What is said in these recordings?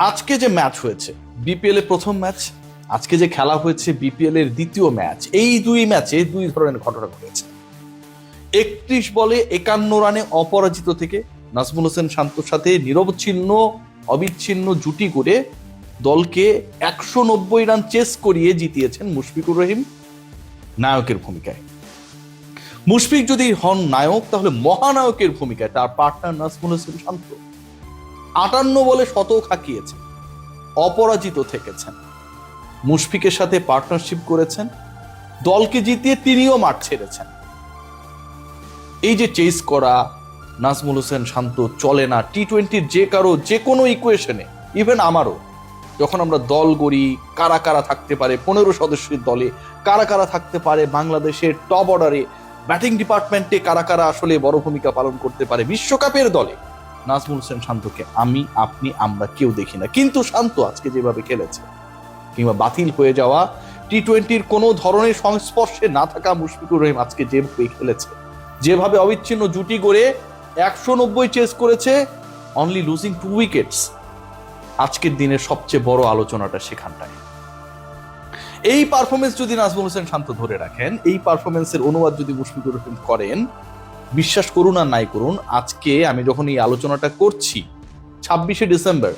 আজকে যে ম্যাচ হয়েছে বিপিএল এর প্রথম ম্যাচ, আজকে যে খেলা হয়েছে বিপিএল এর দ্বিতীয় ম্যাচ, এই দুই ম্যাচে দুই ধরনের ঘটনা ঘটেছে। 31 বলে 51 রানে অপরাজিত থেকে নাজমুল হোসেন শান্তর সাথে নিরবচ্ছিন্ন অবিচ্ছিন্ন জুটি করে দলকে 190 রান চেস করিয়ে জিতিয়েছেন মুশফিকুর রহিম নায়কের ভূমিকায়। মুশফিক যদি হন নায়ক, তাহলে মহানায়কের ভূমিকায় তার পার্টনার নাজমুল হোসেন শান্ত 58 বলে শতক হাঁকিয়েছেন, অপরাজিত থেকেছেন, মুশফিকের সাথে পার্টনারশিপ করেছেন, দলকে জিতিয়ে তিনিও মাঠ ছেড়েছেন। এই যে চেস করা নাজমুল হোসেন শান্ত চলে না টি-20 যে কারো যে কোনো ইকুয়েশনে, ইভেন আমারও, যখন আমরা দল গড়ি কারা কারা থাকতে পারে 15 সদস্যের দলে, কারা কারা থাকতে পারে বাংলাদেশের টপ অর্ডারে, ব্যাটিং ডিপার্টমেন্টে কারা কারা আসলে বড় ভূমিকা পালন করতে পারে বিশ্বকাপের দলে, নাজমুল হোসেন শান্তকে আমি আপনি আমরা কেউ দেখি না। কিন্তু শান্ত আজকে যেভাবে খেলেছে, কিংবা বাতিল হয়ে যাওয়া টি-20 কোনো ধরনের সংস্পর্শে না থাকা মুশফিকুর রহিম আজকে যেভাবে খেলেছে, যেভাবে অবিচ্ছিন্ন জুটি গড়ে 190 চেস করেছে, অনলি লুজিং 2 উইকেটস, আজকের দিনের সবচেয়ে বড় আলোচনাটা সেখানটায়। এই পারফরমেন্স যদি নাজমুল হোসেন শান্ত ধরে রাখেন, এই পারফরমেন্সের অনুবাদ যদি মুশফিকুর রহিম করেন, বিশ্বাস করুন আর নাই করুন, আজকে আমি যখন এই আলোচনাটা করছি 26শে ডিসেম্বর,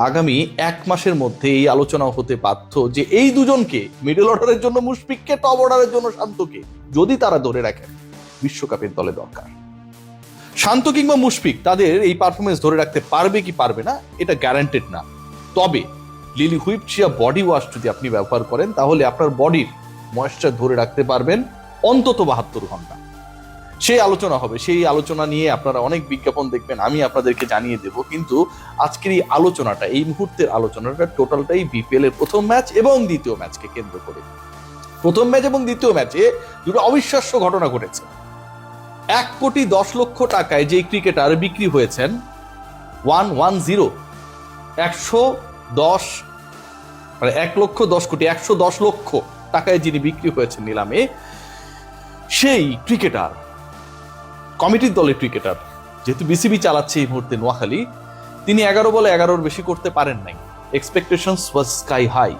আগামী 1 মাসের মধ্যে এই আলোচনা হতে বাধ্য যে এই দুজনকে, মিডল অর্ডারের জন্য মুশফিককে, টপ অর্ডারের জন্য শান্তকে যদি তারা ধরে রাখেন, বিশ্বকাপের দলে দরকার। শান্ত কিংবা মুশফিক তাদের এই পারফরমেন্স ধরে রাখতে পারবে কি পারবে না এটা গ্যারান্টেড না। তবে লিলি হুইপচিয়া বডি ওয়াশ যদি আপনি ব্যবহার করেন, তাহলে আপনার বডির ময়েশ্চার ধরে রাখতে পারবেন অন্তত 72 ঘন্টা। সেই আলোচনা হবে, সেই আলোচনা নিয়ে আপনারা অনেক বিজ্ঞাপন দেখবেন, আমি আপনাদেরকে জানিয়ে দেব। কিন্তু আজকের এই আলোচনাটা, এই মুহূর্তের আলোচনাটা টোটালটাই বিপিএল এর প্রথম ম্যাচ এবং দ্বিতীয় ম্যাচকে কেন্দ্র করে। প্রথম ম্যাচ এবং দ্বিতীয় ম্যাচে দুটো অবিশ্বাস্য ঘটনা ঘটেছে। 1,10 লক্ষ টাকায় যে ক্রিকেটার বিক্রি হয়েছেন 110 মানে 1,10 কোটি 110 লক্ষ টাকায় যিনি বিক্রি হয়েছেন নিলামে, সেই ক্রিকেটার, কমিটির দলের ক্রিকেটার, যেহেতু বিসিবি চালাচ্ছে এই মুহূর্তে নোয়াখালী, তিনি 11 বলে 11-র বেশি করতে পারেন নাই। এক্সপেকটেশনস ওয়াজ স্কাই হাই।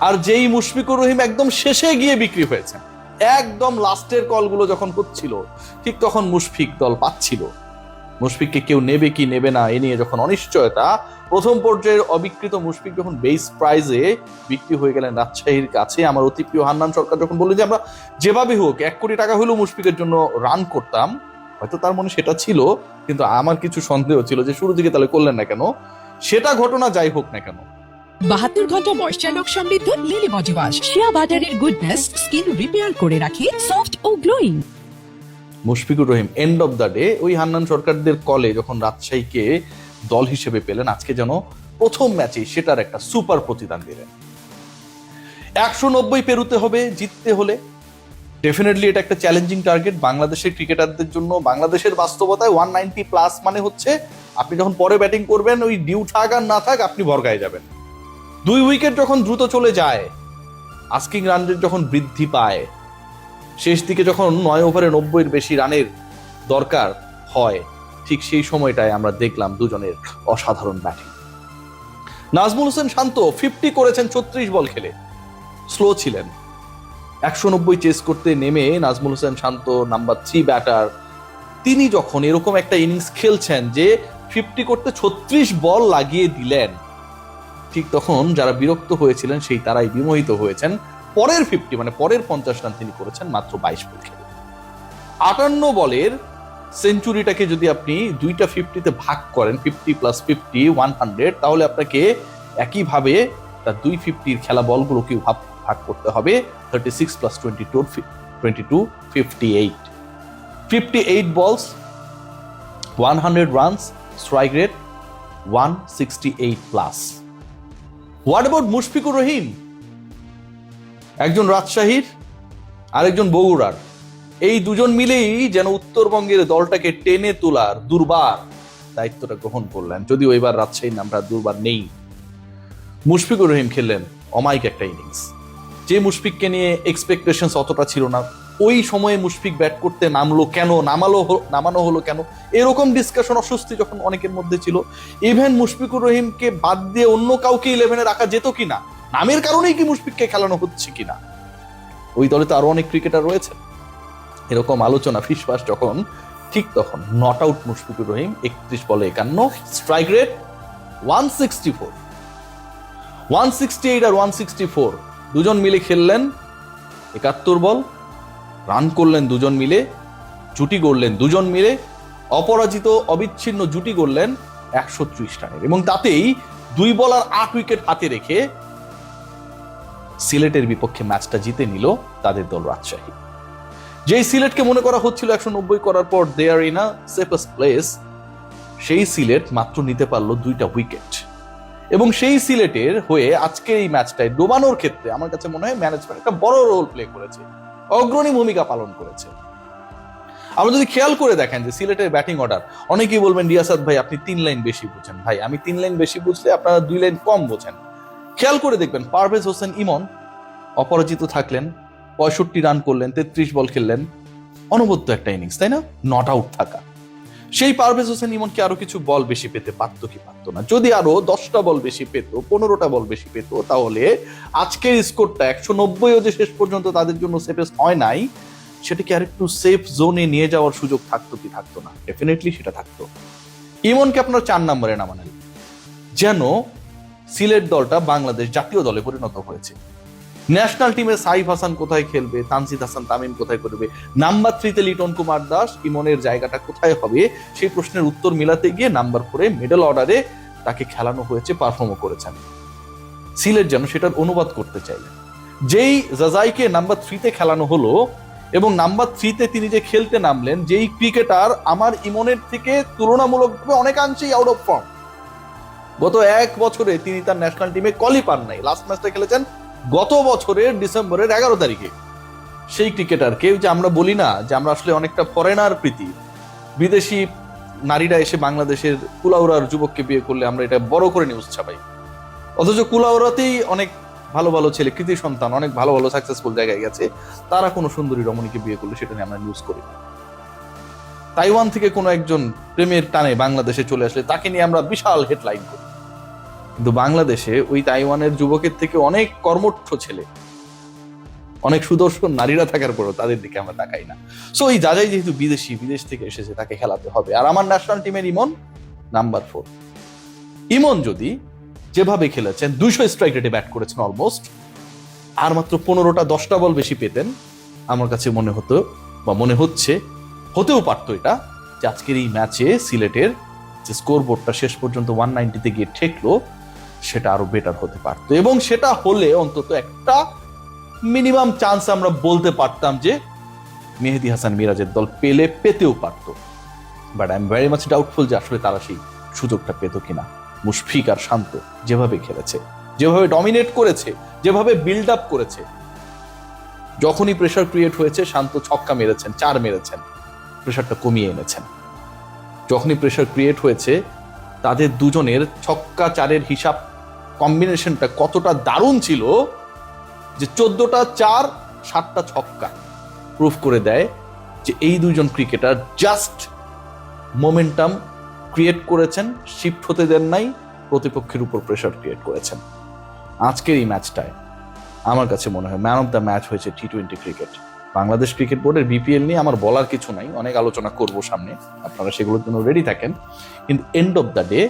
আর যেই মুশফিকুর রহিম একদম শেষে গিয়ে বিক্রি হয়েছেন, একদম লাস্টের কলগুলো যখন হচ্ছিল, ঠিক তখন মুশফিক দল পাচ্ছিল। মুশফিককে কেউ নেবে কি নেবে না এ নিয়ে যখন অনিশ্চয়তা, প্রথম পর্যায়ের অবিকৃত মুশফিক যখন বেস প্রাইজে বিক্রি হয়ে গেলেন রাজশাহীর কাছে, আমার অতি প্রিয় হান্নান সরকার যখন বললেন যে আমরা যেভাবে হোক 1 কোটি টাকা হলেও মুশফিকের জন্য রান করতাম, হয়তো তার মনে সেটা ছিল, কিন্তু আমার কিছু সন্দেহ ছিল যে শুরু থেকে তাহলে করলেন না কেন। সেটা ঘটনা যাই হোক না কেন, 72 ঘন্টা ময়েশ্চার লক সমৃদ্ধ লিলি বডি ওয়াশ শিয়া বাটারের গুডনেস স্কিন রিপেয়ার করে রাখে সফট ও glowing. Mushfiqur Rahim end of the day ওই হান্নান সরকারদের কলে যখন রাজশাহীকে দল হিসেবে পেলেন, আজকে যেন প্রথম ম্যাচে সেটার একটা সুপার প্রতিদান দিলেন। 190 পেরুতে হবে জিততে হলে, ডেফিনেটলি এটা একটা চ্যালেঞ্জিং টার্গেট বাংলাদেশের ক্রিকেটারদের জন্য। বাংলাদেশের বাস্তবতায় 190 প্লাস মানে হচ্ছে আপনি যখন পরে ব্যাটিং করবেন, ওই ডিউ থাক আর না থাক আপনি ভরগায় যাবেন। 2 উইকেট যখন দ্রুত চলে যায়, আস্কিং রান রেট যখন বৃদ্ধি পায়, শেষ দিকে যখন 9 ওভারে 90-এর বেশি রানের দরকার হয়, ঠিক সেই সময়টায় আমরা দেখলাম দুজনের অসাধারণ ব্যাটিং। নাজমুল হোসেন শান্ত 50 করেছেন 36 বল খেলে, স্লো ছিলেন। 190 চেস করতে নেমে নাজমুল হোসেন শান্ত নাম্বার 3 ব্যাটার, তিনি যখন এরকম একটা ইনিংস খেলছেন যে 50 করতে 36 বল লাগিয়ে দিলেন, ঠিক তখন যারা বিরক্ত হয়েছিলেন সেই তারাই বিমোহিত হয়েছেন। পরের 50 মানে পরের 50 রান তিনি করেছেন মাত্র 22 বল খেলে। 58 বলের সেঞ্চুরিটাকে যদি আপনি দুইটা 50-তে ভাগ করেন, 50 + 50 100, তাহলে আপনাকে একইভাবে তার 2 50-র খেলা বলগুলোকে ভাগ করতে হবে 36 + 22 58। 58 balls, 100 runs, strike rate 168+। What about Mushfiqur Rahim? একজন রাজশাহীর, আরেকজন বগুড়ার, এই দুজন মিলেই যেন উত্তরবঙ্গের দলটাকে টেনে তোলার দুর্বার দায়িত্বটা গ্রহণ করলেন। যদিও এবার রাজশাহীর নামটা দুর্বার নেই। মুশফিকুর রহিম খেললেন অমায়িক একটা ইনিংস। যে মুশফিককে নিয়ে এক্সপেকটেশনস অতটা ছিল না, ওই সময়ে মুশফিক ব্যাট করতে নামলো কেন, নামানো হলো কেন, এরকম ডিসকাশন, অস্বস্তি যখন অনেকের মধ্যে ছিল। ইভেন মুশফিকুর রহিমকে বাদ দিয়ে অন্য কাউকে 11-এ রাখা যেত কিনা, নামের কারণেই কি মুশফিককে খেলানো হচ্ছে কিনা, ওই দলে তো আরো অনেক ক্রিকেটার রয়েছে, এরকম আলোচনা ফিসফাস যখন, ঠিক তখন নট আউট মুশফিকুর রহিম 31 বলে 51, স্ট্রাইক রেট 164, 168 আর 164, দুজন মিলে খেললেন 71 বল, রান করলেন দুজন মিলে, জুটি গড়লেন দুজন মিলে, অপরাজিত অবিচ্ছিন্ন জুটি গড়লেন 130 রানের, এবং তাতেই 2 বলার 8 উইকেট হাতে রেখে সিলেটের বিপক্ষে ম্যাচটা জিতে নিল তাদের দল রাজশাহী। যেই সিলেটকে মনে করা হচ্ছিল 190 করার পর দে আর ইন আ সেফেস্ট প্লেস, সেই সিলেট মাত্র নিতে পারলো 2টা উইকেট, এবং সেই সিলেটের হয়ে আজকের এই ম্যাচটায় ডোবানোর ক্ষেত্রে আমার কাছে মনে হয় ম্যানেজমেন্ট একটা বড় রোল প্লে করেছে, অগ্রণী ভূমিকা পালন করেছে। আমরা যদি খেয়াল করে দেখেন যে সিলেটের ব্যাটিং অর্ডার, অনেকেই বলবেন রিয়াসাত ভাই আপনি 3 লাইন বেশি বুঝেন। ভাই আমি 3 লাইন বেশি বুঝলে আপনারা 2 লাইন কম বোঝেন। খেয়াল করে দেখবেন পারভেজ হোসেন ইমন অপরাজিত থাকলেন, 65 রান করলেন, 33 বল খেললেন, অনবদ্য একটা ইনিংস, তাই না? নট আউট থাকা সেই পারভেজ হোসেন ইমনকে আরো কিছু বল বেশি পেতে পারতো কি পারতো না? যদি আরো 10টা বল বেশি পেত, 15টা বল বেশি পেত, তাহলে আজকের স্কোরটা 190ও যে শেষ পর্যন্ত তাদের জন্য সেফেস্ট হয় নাই, সেটাকে আরেকটু সেফ জোনে নিয়ে যাওয়ার সুযোগ থাকতো কি থাকতো না? ডেফিনেটলি সেটা থাকতো। ইমনকে আপনার 4 নম্বরে নামালেন, যেন সিলেট দলটা বাংলাদেশ জাতীয় দলে পরিণত হয়েছে। ন্যাশনাল টিমে সাইফ হাসান কোথায় খেলবে, তানজিদ হাসান তামিম কোথায় করবে, নাম্বার 3-তে লিটন কুমার দাস, ইমনের জায়গাটা কোথায় হবে, সেই প্রশ্নের উত্তর মিলাতে গিয়ে নাম্বার 4-এ মিডল অর্ডারে তাকে খেলানো হয়েছে, পারফর্মও করেছেন। সিলেট যেন সেটার অনুবাদ করতে চাইলেন। যেই জাজাইকে নাম্বার 3-তে খেলানো হলো এবং নাম্বার 3-তে তিনি যে খেলতে নামলেন, যেই ক্রিকেটার আমার ইমনের থেকে তুলনামূলকভাবে অনেকাংশেই আউট অফ ফর্ম, গত 1 বছরে তিনি তার ন্যাশনাল টিমে কলই পান নাই, লাস্ট ম্যাচটা খেলেছেন গত বছরের ডিসেম্বরের 11 তারিখে। সেই ক্রিকেটারকে যে আমরা বলি না যে আমরা আসলে অনেকটা ফরেনার প্রীতি, বিদেশি নারীরা এসে বাংলাদেশের কুলাউড়ার যুবককে বিয়ে করলে আমরা এটা বড় করে নিউজ ছাপাই, অথচ কুলাউড়াতেই অনেক ভালো ভালো ছেলে, কৃতি সন্তান, অনেক ভালো ভালো সাকসেসফুল জায়গায় গেছে, তারা কোনো সুন্দরী রমণীকে বিয়ে করলে সেটা নিয়ে আমরা নিউজ করি। তাইওয়ান থেকে কোনো একজন প্রেমের টানে বাংলাদেশে চলে আসলে তাকে নিয়ে আমরা বিশাল হেডলাইন করি, কিন্তু বাংলাদেশে ওই তাইওয়ানের যুবকের থেকে অনেক কর্মঠ ছেলে, অনেক সুদর্শন নারীরা থাকার পরও তাদের দিকে আমরা তাকাই না। সো এই জাজাই যেহেতু বিদেশ থেকে এসেছে, তাকে খেলাতে হবে। আর আমার ন্যাশনাল টিমের ইমন নাম্বার 4। ইমন যদি যেভাবে খেলেছেন, 200 স্ট্রাইক রেটে ব্যাট করেছেন অলমোস্ট, আর মাত্র 15টা 10টা বল বেশি পেতেন, আমার কাছে মনে হতো বা মনে হচ্ছে হতেও পারতো এটা, যে আজকের এই ম্যাচে সিলেটের যে স্কোর বোর্ডটা শেষ পর্যন্ত 190-তে গিয়ে ঠেকলো, সেটা আরো বেটার হতে পারতো, এবং সেটা হলে অন্তত একটা মিনিমাম চান্স আমরা বলতে পারতাম যে মেহেদী হাসান মিরাজের দল পেতেও পারতো। But I am very much doubtful যে আসলে তারা সেই সুযোগটা পেত কিনা। মুশফিক আর শান্ত যেভাবে খেলেছে, যেভাবে ডমিনেট করেছে, যেভাবে বিল্ড আপ করেছে, যখনই প্রেসার ক্রিয়েট হয়েছে শান্ত ছক্কা মেরেছেন, 4 মেরেছেন, প্রেসারটা কমিয়ে এনেছেন। যখনই প্রেসার ক্রিয়েট হয়েছে, তাদের দুজনের ছক্কা 4-এর হিসাব কম্বিনেশনটা কতটা দারুণ ছিল যে 14টা 4, 7টা ছক্কা প্রুফ করে দেয় যে এই দুজন ক্রিকেটার জাস্ট মোমেন্টাম ক্রিয়েট করেছেন, শিফট হতে দেন নাই, প্রতিপক্ষের উপর প্রেসার ক্রিয়েট করেছেন। আজকের এই ম্যাচটায় আমার কাছে মনে হয় ম্যান অফ দ্য ম্যাচ হয়েছে টি-20 ক্রিকেট। বাংলাদেশ ক্রিকেট বোর্ডের বিপিএল নিয়ে আমার বলার কিছু নাই, অনেক আলোচনা করব সামনে, আপনারা সেগুলোর জন্য রেডি থাকেন। কিন্তু এন্ড অফ দ্য ডে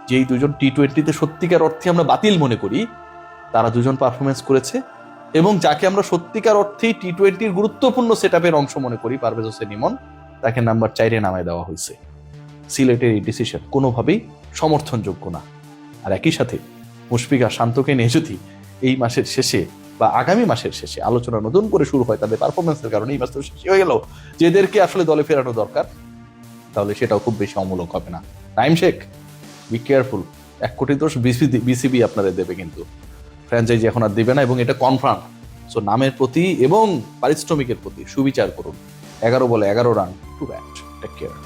যেই দুজন টি-20-তে সত্যিকার অর্থে আমরা বাতিল মনে করি, তারা দুজন পারফরমেন্স করেছে, এবং যাকে আমরা সত্যিকার অর্থেই টি-20-র গুরুত্বপূর্ণ সেটআপের অংশ মনে করি, পারভেজ হোসেন ইমন, তাকে নাম্বার 4-এ নামায় দেওয়া হয়েছে। সিলেটের এই ডিসিশন কোনোভাবেই সমর্থনযোগ্য না। আর একই সাথে মুশফিক আর শান্তকে নিয়ে যদি এই মাসের শেষে বা আগামী মাসের শেষে আলোচনা নতুন করে শুরু হয় তাদের পারফরমেন্সের কারণে, এই মাস তো শেষ হয়ে গেল, যেদেরকে আসলে দলে ফেরানো দরকার, তাহলে সেটাও খুব বেশি অমূলক হবে না। নাইম শেখ, বি কেয়ারফুল, 1 কোটি দোষ বিসিবি আপনাদের দেবে, কিন্তু ফ্র্যাঞ্চাইজি এখন আর দেবে না, এবং এটা কনফার্ম। সো নামের প্রতি এবং পারিশ্রমিকের প্রতি সুবিচার করুন। 11 বলে 11 run, too bad, take care.